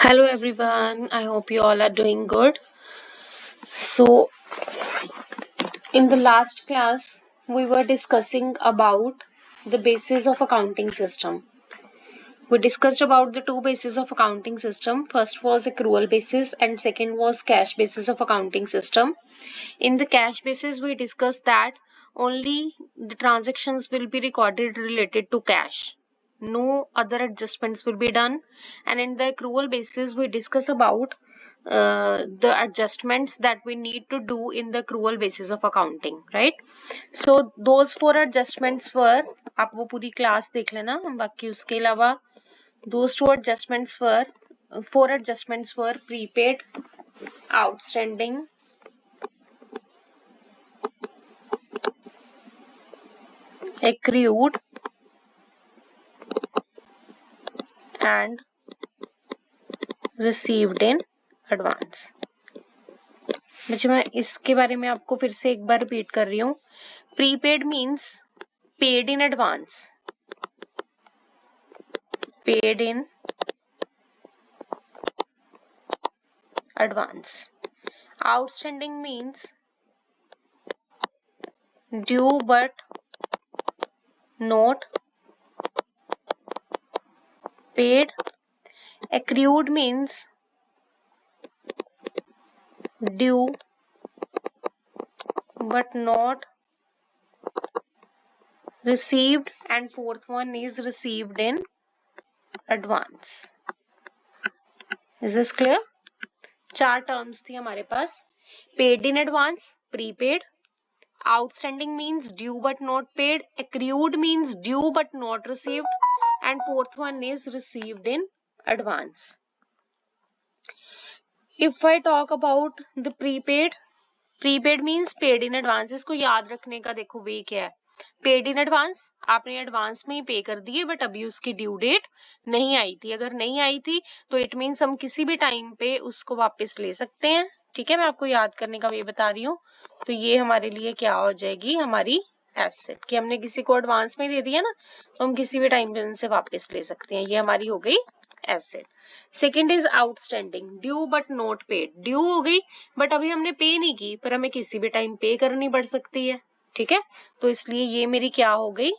Hello everyone, I hope you all are doing good. So, in the last class, we were discussing about the basis of accounting system. We discussed about the two bases of accounting system. First was accrual basis and second was cash basis of accounting system. In the cash basis, we discussed that only the transactions will be recorded related to cash. No other adjustments will be done. And in the accrual basis, we discuss about the adjustments that we need to do in the accrual basis of accounting, right? So those four adjustments were, आप वो पूरी class देख लेना, बाकी उसके अलावा those two adjustments were, four adjustments were prepaid, outstanding, accrued and received in advance. बच्चे मैं इसके बारे में आपको फिर से एक बार रिपीट कर रही हूँ. Prepaid means paid in advance. Paid in advance. Outstanding means due but not paid. Accrued means due but not received, and fourth one is received in advance. Is this clear? चार terms थी हमारे पास. Paid in advance, prepaid. Outstanding means due but not paid. Accrued means due but not received. And fourth one is received in advance. If I talk about the prepaid, prepaid means paid in advance. इसको याद रखने का देखो वे क्या है. Paid in advance, आपने advance में ही पे कर दिए बट अभी उसकी ड्यू डेट नहीं आई थी. अगर नहीं आई थी तो इट मीन्स हम किसी भी टाइम पे उसको वापस ले सकते हैं. ठीक है, मैं आपको याद करने का वे बता रही हूँ. तो ये हमारे लिए क्या हो जाएगी, हमारी एसेट, कि हमने किसी को एडवांस में दे दिया ना तो हम किसी भी टाइम पे उनसे वापस ले सकते हैं. ये हमारी हो गई asset. Second is outstanding, due but not paid. Due हो गई बट अभी हमने पे नहीं की, पर हमें किसी भी टाइम पे करनी पड़ सकती है. ठीक है, तो इसलिए ये मेरी क्या हो गई,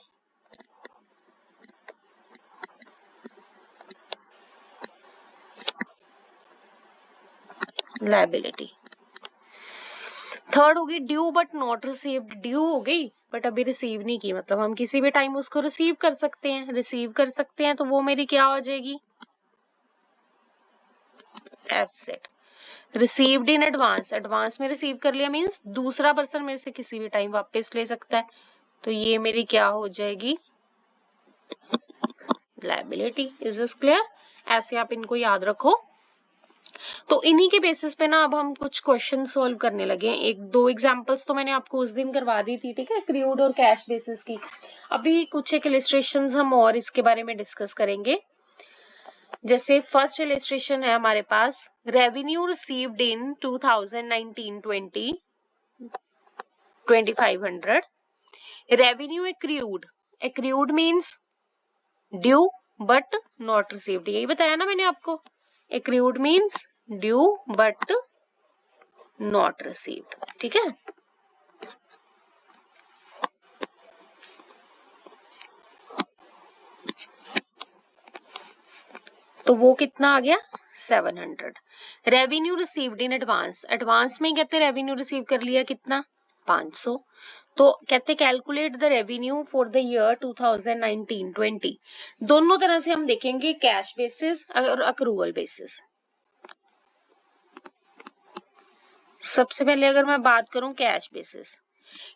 लायबिलिटी. थर्ड होगी due but not received. Due हो गई बट अभी रिसीव नहीं की, मतलब हम किसी भी टाइम उसको रिसीव कर सकते हैं, रिसीव कर सकते हैं, तो वो मेरी क्या हो जाएगी, asset. Received in advance, advance में रिसीव कर लिया मींस दूसरा पर्सन मेरे से किसी भी टाइम वापस ले सकता है, तो ये मेरी क्या हो जाएगी, लायबिलिटी. Is this clear? ऐसे आप इनको याद रखो. तो इन्हीं के बेसिस पे ना अब हम कुछ क्वेश्चन सॉल्व करने लगे हैं. एक दो एग्जांपल्स तो मैंने आपको उस दिन करवा दी थी, ठीक है, क्रूड और कैश बेसिस की. अभी कुछ एक इलिस्ट्रेशंस हम और इसके बारे में डिस्कस करेंगे. जैसे फर्स्ट इलिस्ट्रेशन है हमारे पास, revenue received in 2019-20 2500. Revenue accrued, accrued means due but not received. यही बताया ना मैंने आपको. Accrued means due but not received. ठीक है, तो वो कितना आ गया, 700. Revenue received in advance, advance में कहते रेवेन्यू रिसीव कर लिया कितना, 500. तो कहते calculate the revenue for the year 2019-20. दोनों तरह से हम देखेंगे, कैश बेसिस और अक्रूवल बेसिस. सबसे पहले अगर मैं बात करूं कैश बेसिस,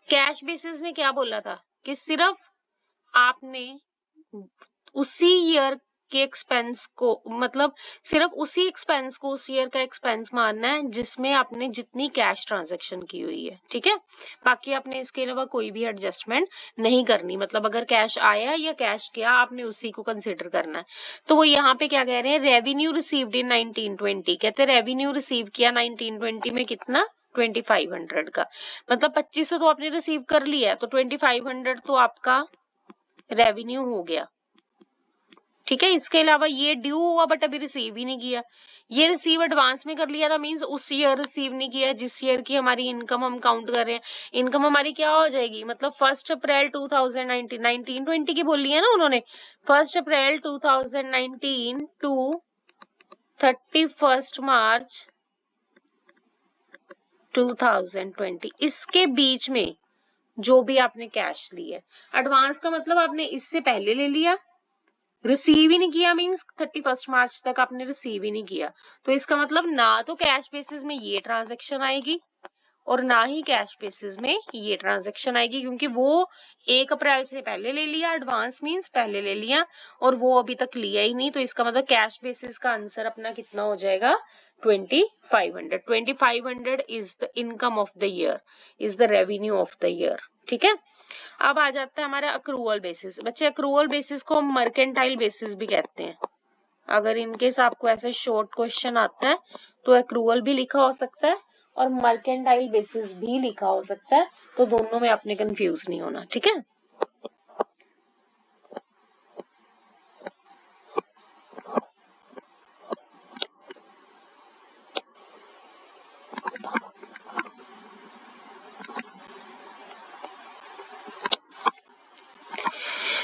कैश बेसिस ने क्या बोला था कि सिर्फ आपने उसी ईयर के एक्सपेंस को, मतलब सिर्फ उसी एक्सपेंस को उस ईयर का एक्सपेंस मानना है जिसमें आपने जितनी कैश ट्रांजैक्शन की हुई है. ठीक है, बाकी आपने इसके अलावा कोई भी एडजस्टमेंट नहीं करनी. मतलब अगर कैश आया या कैश गया आपने उसी को कंसिडर करना है. तो वो यहाँ पे क्या कह रहे हैं, रेवेन्यू रिसीव्ड इन 1920. कहते हैं रेवेन्यू रिसीव किया 1920 में कितना, 2500 का. मतलब 2500 तो आपने रिसीव कर लिया, तो 2500 तो आपका रेवेन्यू हो गया. ठीक है, इसके अलावा ये ड्यू हुआ बट अभी रिसीव ही नहीं किया, ये रिसीव एडवांस में कर लिया था, मींस उस ईयर रिसीव नहीं किया जिस ईयर की हमारी इनकम हम काउंट कर रहे हैं। इनकम हमारी क्या हो जाएगी, मतलब 1 अप्रैल 2019 की बोली है ना उन्होंने, 1 अप्रैल 2019 टू 31 मार्च 2020, इसके बीच में जो भी आपने कैश ली है। एडवांस का मतलब आपने इससे पहले ले लिया, रिसीव ही नहीं किया, मींस 31 मार्च तक आपने रिसीव ही नहीं किया, तो इसका मतलब ना तो कैश बेसिस में ये ट्रांजैक्शन आएगी और ना ही कैश बेसिस में ये ट्रांजैक्शन आएगी, क्योंकि वो 1 अप्रैल से पहले ले लिया, एडवांस मींस पहले ले लिया, और वो अभी तक लिया ही नहीं, तो इसका मतलब कैश बेसिस का आंसर अपना कितना हो जाएगा, 2500। 2500 is the income of the year, is the revenue of the year. ठीक है, अब आ जाता है हमारा अक्रूवल बेसिस। बच्चे अक्रूवल बेसिस को हम मर्केंटाइल बेसिस भी कहते हैं। अगर इनकेस आपको ऐसे शॉर्ट क्वेश्चन आता है तो अक्रूवल भी लिखा हो सकता है और मर्केंटाइल बेसिस भी लिखा हो सकता है, तो दोनों में आपने कंफ्यूज नहीं होना। ठीक है,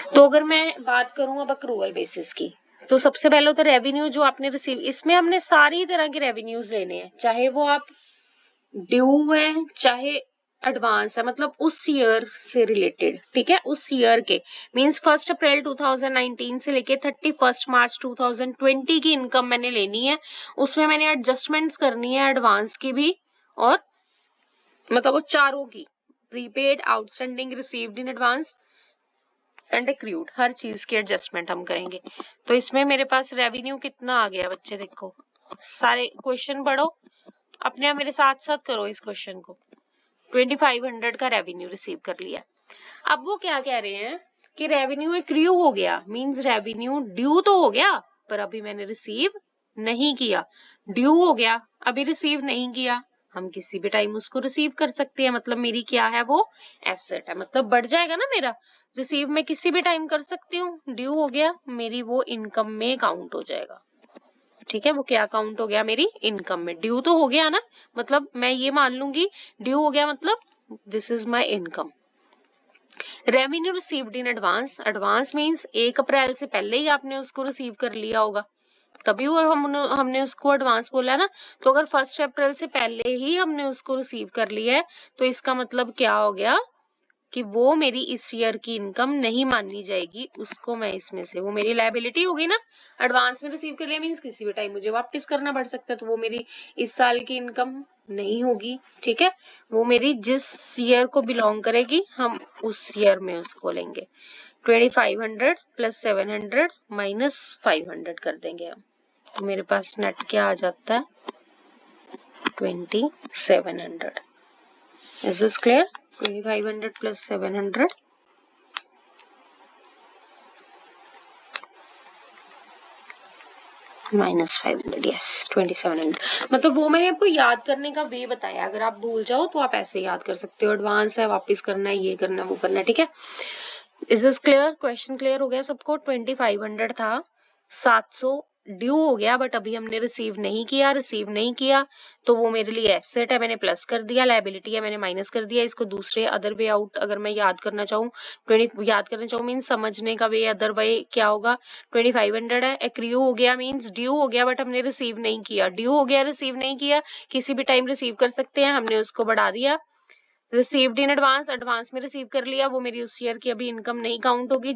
तो अगर मैं बात करूं अब अक्रूवल बेसिस की, तो सबसे पहले तो रेवेन्यू जो आपने रिसीव, इसमें हमने सारी तरह के रेवेन्यूज लेने हैं, चाहे वो आप ड्यू है चाहे एडवांस है, मतलब उस ईयर से रिलेटेड। ठीक है, उस ईयर के मींस 1 अप्रैल 2019 से लेके 31 मार्च 2020 की इनकम मैंने लेनी है, उसमें मैंने एडजस्टमेंट्स करनी है एडवांस की भी, और मतलब वो चारों की, prepaid, outstanding, received in advance and accrued, हर चीज की एडजस्टमेंट हम करेंगे। तो इसमें मेरे पास रेवेन्यू कितना आ गया बच्चे, देखो सारे क्वेश्चन पढ़ो, अपने आप मेरे साथ साथ करो इस क्वेश्चन को। 2500 का रेवेन्यू रिसीव कर लिया। अब वो क्या कह रहे हैं कि रेवेन्यू एक्रू हो गया, मींस रेवेन्यू ड्यू तो हो गया पर अभी मैंने रिसीव नहीं किया। ड्यू हो गया, अभी रिसीव नहीं किया, हम किसी भी टाइम उसको रिसीव कर सकते हैं, मतलब मेरी क्या है, वो एसेट है, मतलब बढ़ जाएगा ना मेरा। रिसीव मैं किसी भी टाइम कर सकती हूँ, ड्यू हो गया मेरी वो इनकम में काउंट हो जाएगा। ठीक है, वो क्या काउंट हो गया, मेरी इनकम में। ड्यू तो हो गया ना, मतलब मैं ये मान लूंगी ड्यू हो गया, मतलब this is my income. Revenue received in advance, advance means 1 अप्रैल से पहले ही आपने उसको रिसीव कर लिया होगा, तभी वो हमने उसको एडवांस बोला ना। तो अगर 1 अप्रैल से पहले ही हमने उसको रिसीव कर लिया है, तो इसका मतलब क्या हो गया कि वो मेरी इस ईयर की इनकम नहीं मानी जाएगी, उसको मैं इसमें से, वो मेरी लायबिलिटी होगी ना। एडवांस में रिसीव कर लिया मींस किसी भी टाइम मुझे वापस करना पड़ सकता है, तो वो मेरी इस साल की इनकम नहीं होगी। ठीक है, वो मेरी जिस ईयर को बिलोंग करेगी हम उस ईयर में उसको लेंगे। 2500 प्लस 700 माइनस 500 कर देंगे हम, तो मेरे पास नेट क्या आ जाता है, 2700। Is this clear? 2500 plus 700 minus 500, yes 2700। मतलब वो मैंने आपको याद करने का वे बताया, अगर आप भूल जाओ तो आप ऐसे याद कर सकते हो, एडवांस है, वापस करना है, ये करना है, वो करना है। ठीक है, is this clear? Question clear हो गया सबको? 2500 था, 700 ड्यू हो गया बट अभी हमने रिसीव नहीं किया, तो वो मेरे लिए एसेट है, मैंने प्लस कर दिया, लायबिलिटी है मैंने माइनस कर दिया। इसको दूसरे अदर वे आउट अगर मैं याद करना चाहूँ, मीन समझने का वे अदर वे क्या होगा, 2500 है, एक्रू हो गया मीन्स ड्यू हो गया बट हमने रिसीव नहीं किया, ड्यू हो गया रिसीव नहीं किया, किसी भी टाइम रिसीव कर सकते हैं, हमने उसको बढ़ा दिया। रिसीव्ड इन एडवांस, एडवांस में रिसीव कर लिया, वो मेरी उस ईयर की अभी इनकम नहीं काउंट होगी,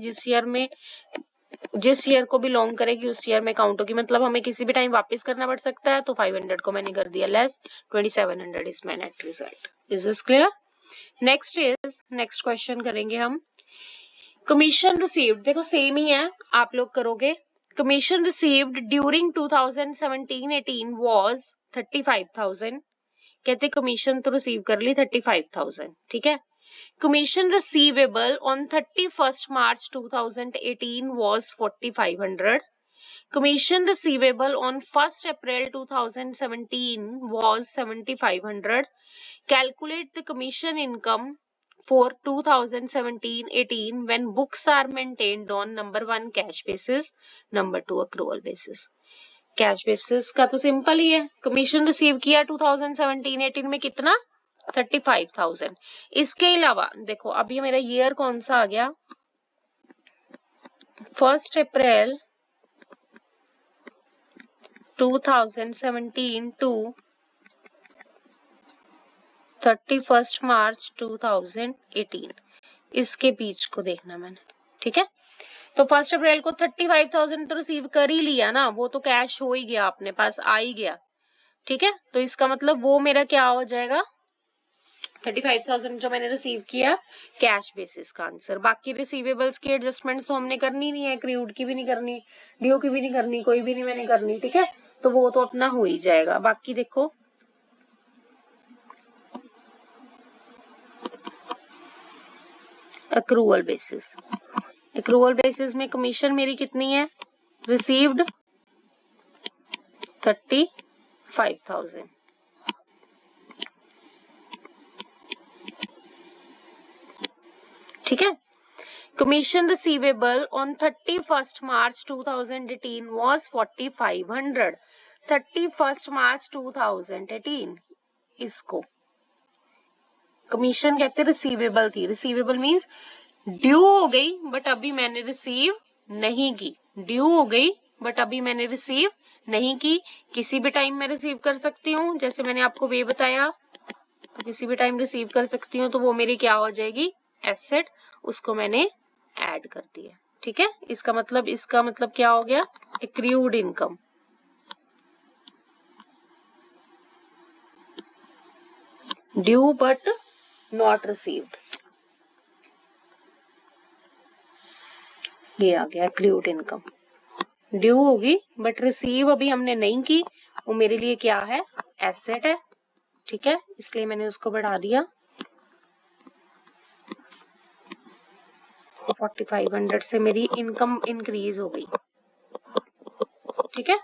जिस ईयर को बिलोंग करेगी उस ईयर में काउंट होगी, मतलब हमें किसी भी टाइम वापस करना पड़ सकता है, तो 500 को मैंने कर दिया less, 2700 is my net result. Is this clear? Next question करेंगे हम। कमीशन रिसीव्ड, देखो सेम ही है, आप लोग करोगे। Commission received during 2017-18 was 35,000। कहते कमीशन तो रिसीव कर ली 35,000। ठीक है, commission receivable on 31st March 2018 was 4,500. Commission receivable on 1st April 2017 was 7,500. Calculate the commission income for 2017-18 when books are maintained on number 1 cash basis, number 2 accrual basis. Cash basis का तो simple ही है, commission receive किया 2017-18 में कितना 35,000। इसके अलावा देखो अब ये मेरा ईयर कौन सा आ गया, 1 अप्रैल 2017 टू 31 मार्च 2018, इसके बीच को देखना मैंने, ठीक है। तो 1 अप्रैल को 35,000 तो रिसीव कर ही लिया ना, वो तो कैश हो ही गया, अपने पास आ ही गया, ठीक है। तो इसका मतलब वो मेरा क्या हो जाएगा, 35,000 जो मैंने रिसीव किया कैश बेसिस का आंसर। बाकी रिसीवेबल्स की एडजस्टमेंट तो हमने करनी नहीं है, क्रूड की भी नहीं करनी, ड्यू की भी नहीं करनी, कोई भी नहीं मैंने करनी, ठीक है। तो वो तो अपना हो ही जाएगा। बाकी देखो अक्रूवल बेसिस, एक्रूवल बेसिस में कमीशन मेरी कितनी है, रिसीव्ड 35,000, ठीक है। Commission receivable on 31 March 2018 was 4,500, 31 मार्च 2018 इसको कमीशन कहते रिसीवेबल थी। रिसीवेबल मींस ड्यू हो गई बट अभी मैंने रिसीव नहीं की, ड्यू हो गई बट अभी मैंने रिसीव नहीं की। किसी भी टाइम मैं रिसीव कर सकती हूँ, जैसे मैंने आपको वे बताया, तो किसी भी टाइम रिसीव कर सकती हूँ, तो वो मेरी क्या हो जाएगी, एसेट, उसको मैंने ऐड कर दिया, ठीक है। इसका मतलब क्या हो गया, accrued income, due but not received, ये आ गया एक्रूड इनकम। ड्यू होगी बट रिसीव अभी हमने नहीं की, वो मेरे लिए क्या है, एसेट है, ठीक है। इसलिए मैंने उसको बढ़ा दिया, 4,500 से मेरी इनकम इंक्रीज हो गई, ठीक है।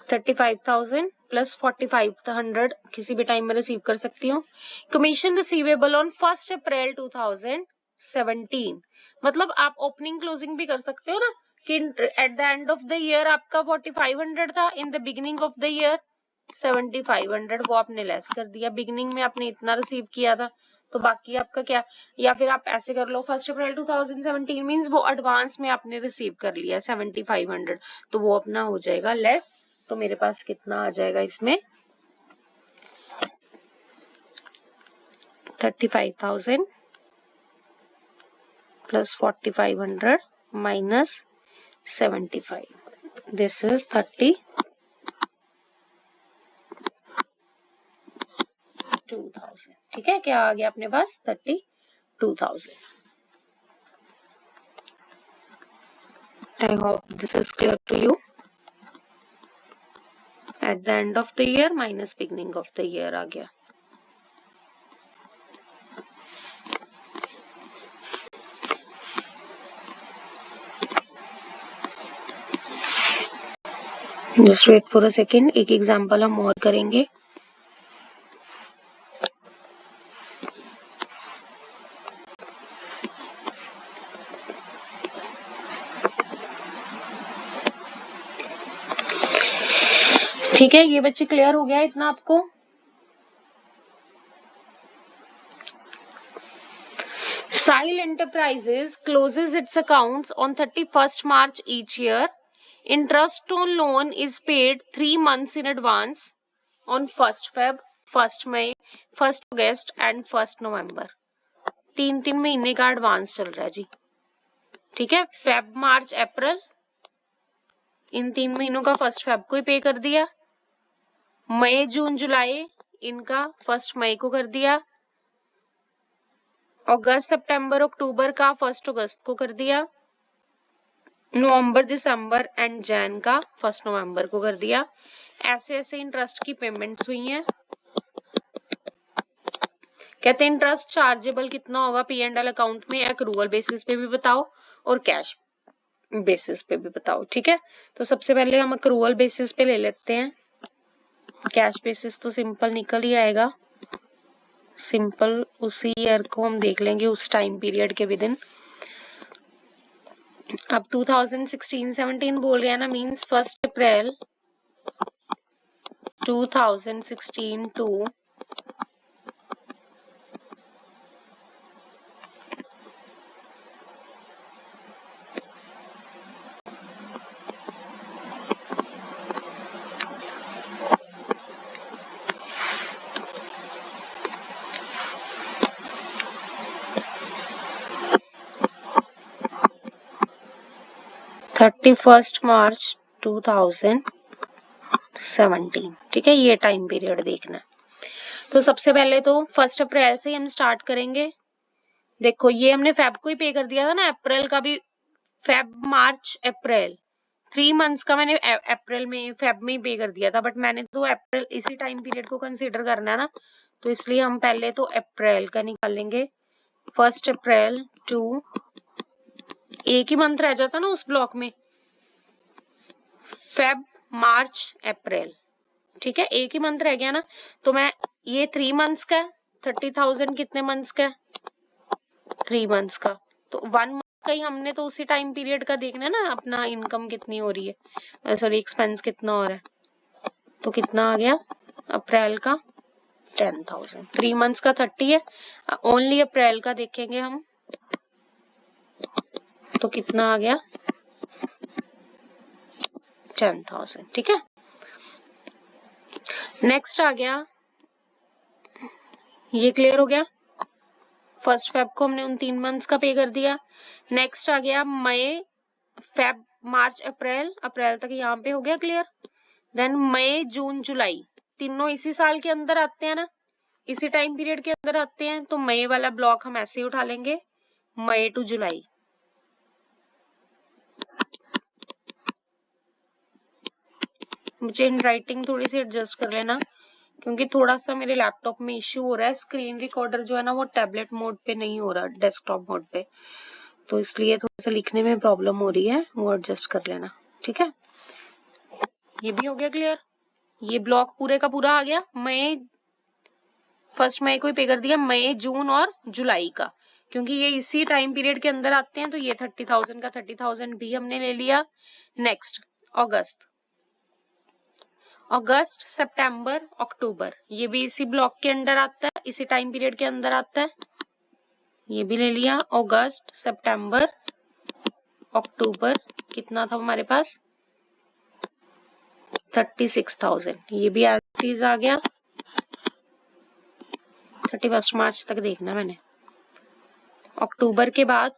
35,000 प्लस 4,500 किसी भी टाइम में रिसीव कर सकती हूँ। कमीशन रिसीवेबल ऑन 1 अप्रैल 2017, मतलब आप ओपनिंग क्लोजिंग भी कर सकते हो ना, कि at the end of the year आपका 4,500 था, in the beginning of the year 7,500, वो आपने लेस कर दिया, बिगिनिंग में आपने इतना रिसीव किया था, तो बाकी आपका क्या, या फिर आप ऐसे कर लो 1 अप्रैल 2017 मींस वो एडवांस में आपने रिसीव कर लिया 7,500, तो वो अपना हो जाएगा लेस। तो मेरे पास कितना आ जाएगा इसमें, 35,000 प्लस 4,500 माइनस 75, दिस इज 32,000, ठीक है। क्या आ गया अपने पास, 32,000। I hope this is clear to you. At the end of the year minus beginning of the year आ गया। Just wait for a second, एक एग्जाम्पल हम और करेंगे। ठीक है, ये बच्चे क्लियर हो गया इतना आपको। Sile Enterprises closes its accounts on 31st March each year. Interest on loan is paid 3 months in advance on 1st Feb, 1st May, 1st August and 1st November। 3 महीने का एडवांस चल रहा है जी, ठीक है। फेब, मार्च, अप्रैल, इन 3 महीनों का 1 Feb को ही पे कर दिया। मई, जून, जुलाई इनका 1 मई को कर दिया। अगस्त, सितंबर, अक्टूबर का 1 अगस्त को कर दिया। नवंबर, दिसंबर एंड जैन का 1 नवंबर को कर दिया। ऐसे ऐसे इंटरेस्ट की पेमेंट्स हुई हैं। कहते हैं इंटरेस्ट चार्जेबल कितना होगा P&L अकाउंट में, एक्रूवल बेसिस पे भी बताओ और कैश बेसिस पे भी बताओ, ठीक है। तो सबसे पहले हम एक्रूवल बेसिस पे ले लेते हैं, कैश बेसिस तो सिंपल निकल ही आएगा, सिंपल उसी ईयर को हम देख लेंगे उस टाइम पीरियड के विदिन। अब 2016-17 बोल रहे हैं ना, मींस 1 अप्रैल 2016 to 31 मार्च 2017। ठीक है, ये टाइम पीरियड देखना है। तो सबसे पहले तो 1 अप्रैल से ही हम स्टार्ट करेंगे। देखो ये हमने फेब को ही पे कर दिया था ना, अप्रैल का भी, फेब मार्च अप्रैल 3 मंथ्स का मैंने अप्रैल में फेब में ही पे कर दिया था, बट मैंने तो अप्रैल इसी टाइम पीरियड को कंसीडर करना है ना, तो इसलिए हम पहले तो अप्रैल का निकालेंगे। 1 अप्रैल टू, एक ही मंथ रह जाता ना उस ब्लॉक में, फेब मार्च अप्रैल। ठीक है, एक ही मंथ रह गया ना, तो मैं ये 3 मंथ्स का 30,000 कितने मंथ्स का? 3 मंथ्स का। तो 1 मंथ का ही हमने तो उसी टाइम पीरियड का देखना है ना, अपना इनकम कितनी हो रही है, सॉरी एक्सपेंस कितना हो रहा है। तो कितना आ गया अप्रैल का? 10,000। 3 मंथ्स का 30 है, ओनली अप्रैल का देखेंगे हम, तो कितना आ गया? 10,000। ठीक है, नेक्स्ट आ गया, ये क्लियर हो गया। 1 फेब को हमने उन 3 मंथ्स का पे कर दिया। नेक्स्ट आ गया मई, फेब मार्च अप्रैल, अप्रैल तक यहाँ पे हो गया क्लियर। देन मई जून जुलाई, तीनों इसी साल के अंदर आते हैं ना, इसी टाइम पीरियड के अंदर आते हैं, तो मई वाला ब्लॉक हम ऐसे ही उठा लेंगे, मई टू जुलाई। मुझे इन राइटिंग थोड़ी सी एडजस्ट कर लेना, क्योंकि थोड़ा सा मेरे लैपटॉप में इश्यू हो रहा है, स्क्रीन रिकॉर्डर जो है ना वो टैबलेट मोड पे नहीं हो रहा, डेस्कटॉप मोड पे, तो इसलिए थोड़ा सा लिखने में प्रॉब्लम हो रही है, वो एडजस्ट कर लेना। ठीक है, ये भी हो गया क्लियर। ये ब्लॉक पूरे का पूरा आ गया। मई, 1 मई को ही पे कर दिया, मई जून और जुलाई का, क्योंकि ये इसी टाइम पीरियड के अंदर आते हैं, तो ये 30,000 का 30,000 भी हमने ले लिया। नेक्स्ट अगस्त, अगस्त सितंबर अक्टूबर, ये भी इसी ब्लॉक के अंदर आता है, इसी टाइम पीरियड के अंदर आता है, ये भी ले लिया। अगस्त सितंबर अक्टूबर कितना था हमारे पास? 36,000। ये भी एज इट इज आ गया। 31 मार्च तक देखना मैंने। अक्टूबर के बाद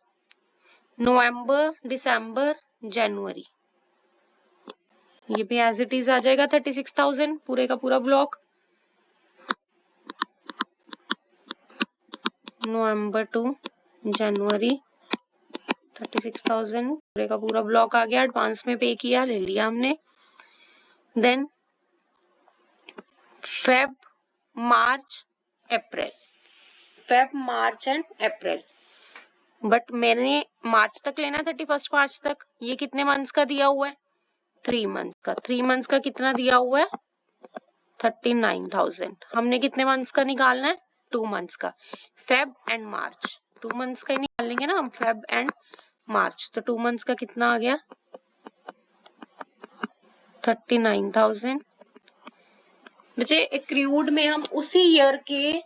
नवंबर, दिसंबर, जनवरी, ये भी एज इट इज आ जाएगा 36,000 पूरे का पूरा ब्लॉक। नवंबर टू जनवरी 36,000 पूरे का पूरा ब्लॉक आ गया, एडवांस में पे किया, ले लिया हमने। Then Feb March April, Feb March and April, but मैंने मार्च तक लेना है, 31 मार्च तक। ये कितने मंथ्स का दिया हुआ है? 3 मंथ का। 3 मंथ्स का कितना दिया हुआ है? 39,000। हमने कितने मंथ्स का निकालना है? 2 मंथ्स का, फेब एंड मार्च। 2 मंथ्स का ही निकाल लेंगे ना हम, फेब एंड मार्च। तो 2 मंथ्स का कितना आ गया? 39,000। बच्चे एक्रूड में हम उसी ईयर के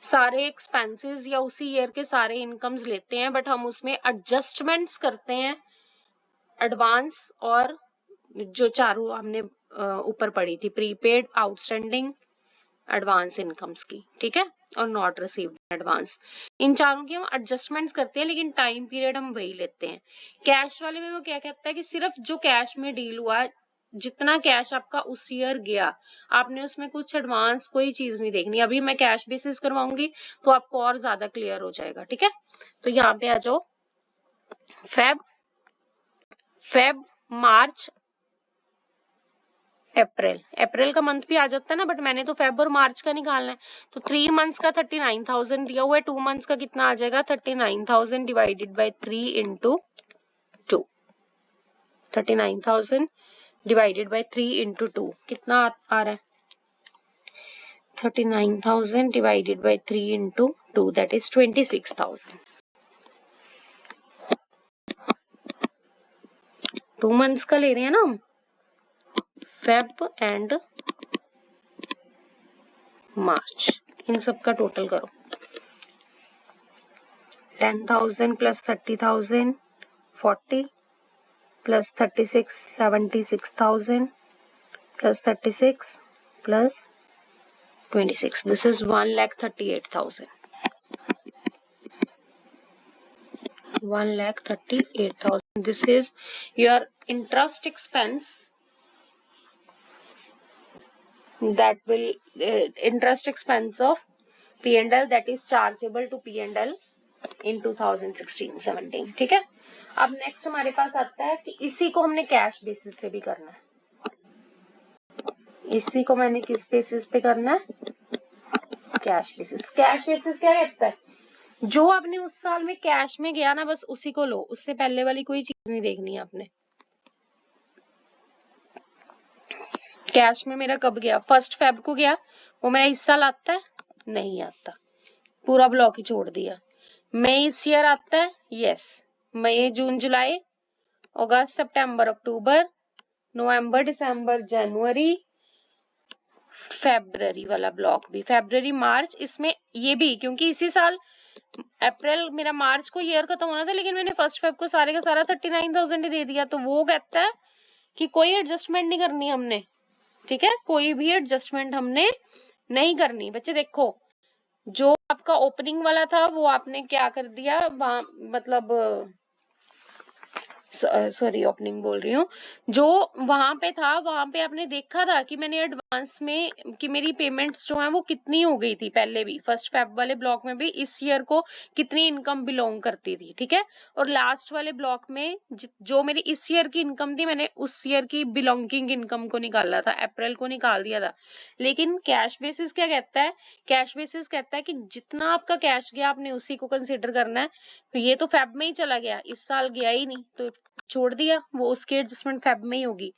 सारे एक्सपेंसेस या उसी ईयर के सारे इनकम्स लेते हैं, बट हम उसमें एडजस्टमेंट्स करते हैं, एडवांस और जो चारों हमने ऊपर पढ़ी थी, प्रीपेड, आउटस्टैंडिंग, एडवांस इनकम्स की। ठीक है, और नॉट रिसीव्ड एडवांस, इन चारों की हम एडजस्टमेंट्स करते हैं, लेकिन टाइम पीरियड हम वही लेते हैं। कैश वाले में वो क्या कहता है कि सिर्फ जो कैश में डील हुआ, जितना कैश आपका उस ईयर गया, आपने उसमें कुछ एडवांस कोई चीज नहीं देखनी। अभी मैं कैश बेसिस करवाऊंगी तो आपको और ज्यादा क्लियर हो जाएगा। ठीक है, तो यहाँ पे आ जाओ, फेब मार्च अप्रैल, अप्रैल का मंथ भी आ जाता है ना, बट मैंने तो फेब और मार्च का निकालना है, तो 3 मंथ्स का 39,000 दिया हुआ है। 2 मंथ्स का कितना आ जाएगा? 39,000 divided by 3 into 2, 39,000 divided by 3 into 2 कितना आ रहा है? 39,000 divided by 3 into 2, that is 26,000। 2 months का ले रहे हैं ना हम, फेब एंड मार्च, इन सब का टोटल करो। 10,000 plus 30,000 40 plus 36 76,000 plus 36 plus 26. This is 1,38,000. 1,38,000. This is your interest expense. That will interest expense of P&L that is chargeable to P&L in 2016-17. ठीक है। अब नेक्स्ट हमारे पास आता है कि इसी को हमने कैश बेसिस पे भी करना है। इसी को मैंने किस बेसिस पे करना है? Cash basis. कैश बेसिस क्या कहता है? जो आपने उस साल में कैश में गया ना, बस उसी को लो, उससे पहले वाली कोई चीज नहीं देखनी है आपने। कैश में मेरा कब गया? 1 फेब को गया, वो मेरा इस साल आता है? नहीं आता, पूरा ब्लॉक ही छोड़ दिया। मई इस ईयर आता है? यस। मई जून जुलाई अगस्त सितंबर अक्टूबर नवंबर दिसंबर जनवरी फेब्रुअरी वाला ब्लॉक भी, फेब्रुअरी मार्च, इसमें ये भी, क्योंकि इसी साल अप्रैल मेरा मार्च को ईयर खत्म होना था, लेकिन मैंने 1 फेब को सारे का सारा 39,000 ही दे दिया, तो वो कहता है कि कोई एडजस्टमेंट नहीं करनी हमने। ठीक है, कोई भी एडजस्टमेंट हमने नहीं करनी। बच्चे देखो, जो आपका ओपनिंग वाला था वो आपने क्या कर दिया, मतलब सॉरी ओपनिंग बोल रही हूँ, जो वहां पे था वहां पे आपने देखा था कि मैंने एडवांस में कि मेरी पेमेंट्स जो है वो कितनी हो गई थी पहले भी, 1 फेब वाले ब्लॉक में भी इस ईयर को कितनी इनकम बिलोंग करती थी। ठीक है, और लास्ट वाले ब्लॉक में जो मेरी इस ईयर की इनकम थी, मैंने उस ईयर की बिलोंगिंग इनकम को निकाला था, अप्रैल को निकाल दिया था। लेकिन कैश बेसिस क्या कहता है? कैश बेसिस कहता है कि जितना आपका कैश गया आपने उसी को कंसिडर करना है। तो ये तो फेब में ही चला गया, इस साल गया ही नहीं, तो छोड़ दिया, वो उसकी एडजस्टमेंट फेब में ही होगी।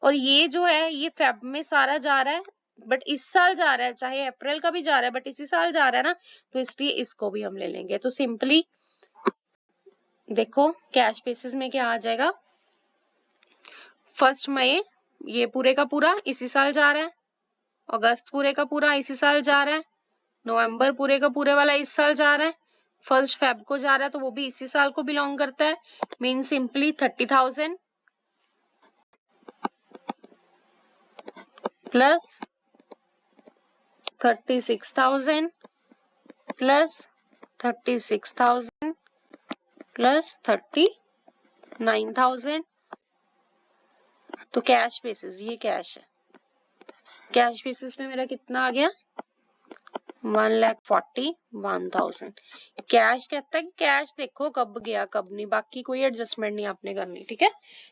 और ये जो है ये फेब में सारा जा रहा है, बट इस साल जा रहा है, चाहे अप्रैल का भी जा रहा है बट इसी साल जा रहा है ना, तो इसलिए इसको भी हम ले लेंगे। तो सिंपली देखो कैश बेसिस में क्या आ जाएगा, 1 मई ये पूरे का पूरा इसी साल जा रहा है, अगस्त पूरे का पूरा इसी साल जा रहा है, नवंबर पूरे का पूरे वाला इस साल जा रहा है, 1 फेब को जा रहा है तो वो भी इसी साल को बिलोंग करता है। Mean simply 30,000 plus 36,000 plus 36,000 plus 39,000। तो कैश बेसिस, ये कैश है, कैश बेसिस में मेरा कितना आ गया? 1,41,000। कैश कहता है कि कैश देखो कब गया कब नहीं, बाकी कोई एडजस्टमेंट नहीं आपने करनी। ठीक है,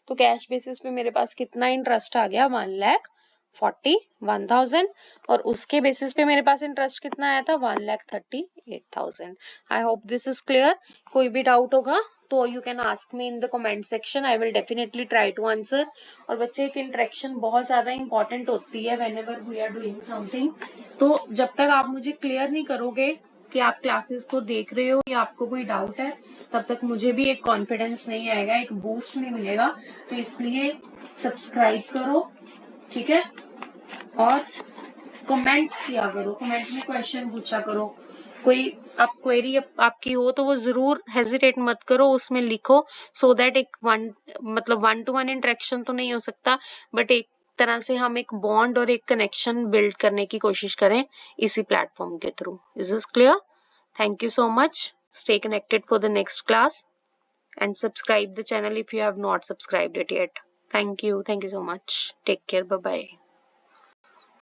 तो कैश बेसिस पे मेरे पास कितना इंटरेस्ट आ गया? 1,41,000। और उसके बेसिस पे मेरे पास इंटरेस्ट कितना आया था? 1,38,000। I hope this is clear. कोई भी डाउट होगा तो you can ask me in the comment section, I will definitely try to answer. और बच्चे की इंटरेक्शन बहुत ज्यादा इंपॉर्टेंट होती है whenever we are doing something. तो जब तक आप मुझे क्लियर नहीं करोगे कि आप क्लासेस को देख रहे हो या आपको कोई डाउट है, तब तक मुझे भी एक कॉन्फिडेंस नहीं आएगा, एक बूस्ट नहीं मिलेगा। तो इसलिए सब्सक्राइब करो, ठीक है, और कमेंट्स किया करो, कमेंट में क्वेश्चन पूछा करो। कोई आप क्वेरी आपकी हो तो वो जरूर हेजिटेट मत करो, उसमें लिखो, सो दैट एक मतलब 1-to-1 इंटरेक्शन तो नहीं हो सकता, बट एक तरह से हम एक बॉन्ड और एक कनेक्शन बिल्ड करने की कोशिश करें इसी प्लेटफॉर्म के through. Is this clear? Thank you so much. Stay connected for the next class and subscribe the channel if you have not subscribed it yet. Thank you so much. Take care. Bye bye.